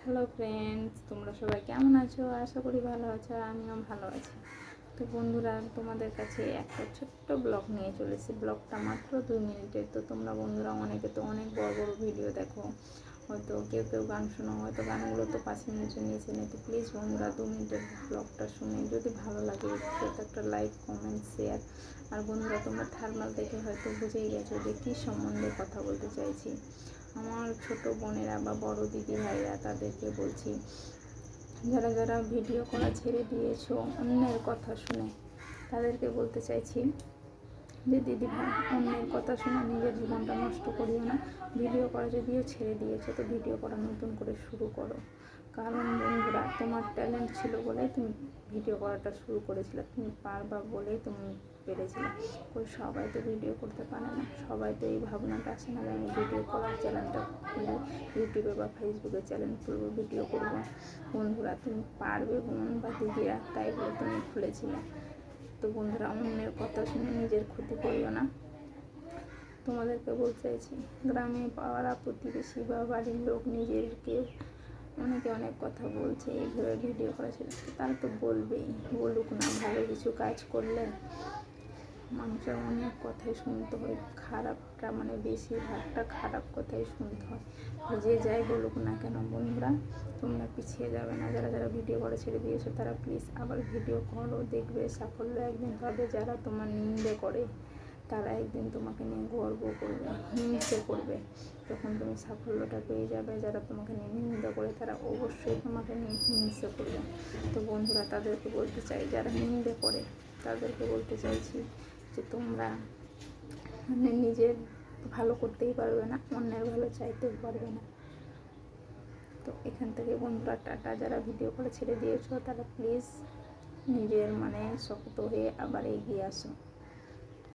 Hello friends, তোমরা সবাই কেমন আছো? আশা করি ভালো আছো, আর আমিও ভালো আছি। তো বন্ধুরা, তোমাদের কাছে একটা ছোট্ট ব্লগ নিয়ে চলেছি। ব্লগটা মাত্র 2 মিনিটের। তো তোমরা বন্ধুরা অনেকে তো অনেক বড় বড় ভিডিও দেখো, হয়তো কেউ কেউ গান শোনো, হয়তো গানগুলো তো 5 মিনিটের নিচে নেই। তো প্লিজ বন্ধুরা, 2 মিনিটের ব্লগটা শুনে যদি ভালো লাগে তো একটা লাইক, কমেন্ট, শেয়ার। আর বন্ধুরা, তোমরা থার্মাল দেখে হয়তো বুঝেই গেছো যে কী সম্বন্ধে কথা বলতে চাইছি। আমার ছোট বোনেরা বা বড় দিদি ভাইরা, তাদেরকে বলছি, যারা যারা ভিডিও করা ছেড়ে দিয়েছো অন্যের কথা শুনে, তাদেরকে বলতে চাইছি যে দিদি ভাই, অন্যের কথা শুনে নিজের জীবনটা নষ্ট করিও না। ভিডিও করা যদিও ছেড়ে দিয়েছো, তো ভিডিও করা নতুন করে শুরু করো। কারণ বন্ধুরা, তোমার ট্যালেন্ট ছিল বলেই তুমি ভিডিও করাটা শুরু করেছিলে, তুমি পারবা বলেই তুমি পেরেছিলে। ওই সবাই তো ভিডিও করতে পারে না, সবাই তো এই ভাবনাটা আসে না যে আমি ভিডিও করার চ্যানেলটা খুলি, ইউটিউবে বা ফেসবুকে চ্যানেল খুলবো, ভিডিও করবো। বন্ধুরা, তুমি পারবে বোন বা দিদিরা, তাই বলে তুমি খুলেছিলে। তো বন্ধুরা, অন্যের কথা শুনে নিজের ক্ষতি করিও না। তোমাদেরকে বলতে চাইছি, গ্রামে পাড়া প্রতিবেশী বা বাড়ির লোক নিজেরকে অনেকে অনেক কথা বলছে, এইভাবে ভিডিও করা ছিল, তারা তো বলবেই, বলুক না। ভালো কিছু কাজ করলে মানুষের অনেক কথাই শুনতে হয়, খারাপটা মানে বেশিরভাগটা খারাপ কথাই শুনতে হয়। যে যাই বলুক না কেন বন্ধুরা, তোমরা পিছিয়ে যাবে না। যারা যারা ভিডিও করে ছেড়ে দিয়েছো তারা প্লিজ আবার ভিডিও করো, দেখবে সাফল্য একদিন পাবে। যারা তোমার নিন্দে করে তারা একদিন তোমাকে নিয়ে গর্ব করবে, হিংসে করবে যখন তুমি সাফল্যটা পেয়ে যাবে। যারা তোমাকে নিয়ে নিন্দা করে তারা অবশ্যই তোমাকে নিয়ে হিংসে করবে। তো বন্ধুরা, তাদেরকে বলতে চাই, যারা নিন্দে করে তাদেরকে বলতে চাইছি যে তোমরা মানে নিজের ভালো করতেই পারবে না, অন্যের ভালো চাইতেও পারবে না। তো এখান থেকে বন্ধুরা টাটা। যারা ভিডিও করে ছেড়ে দিয়েছো তারা প্লিজ নিজের মানে শক্ত হয়ে আবার এগিয়ে আসো।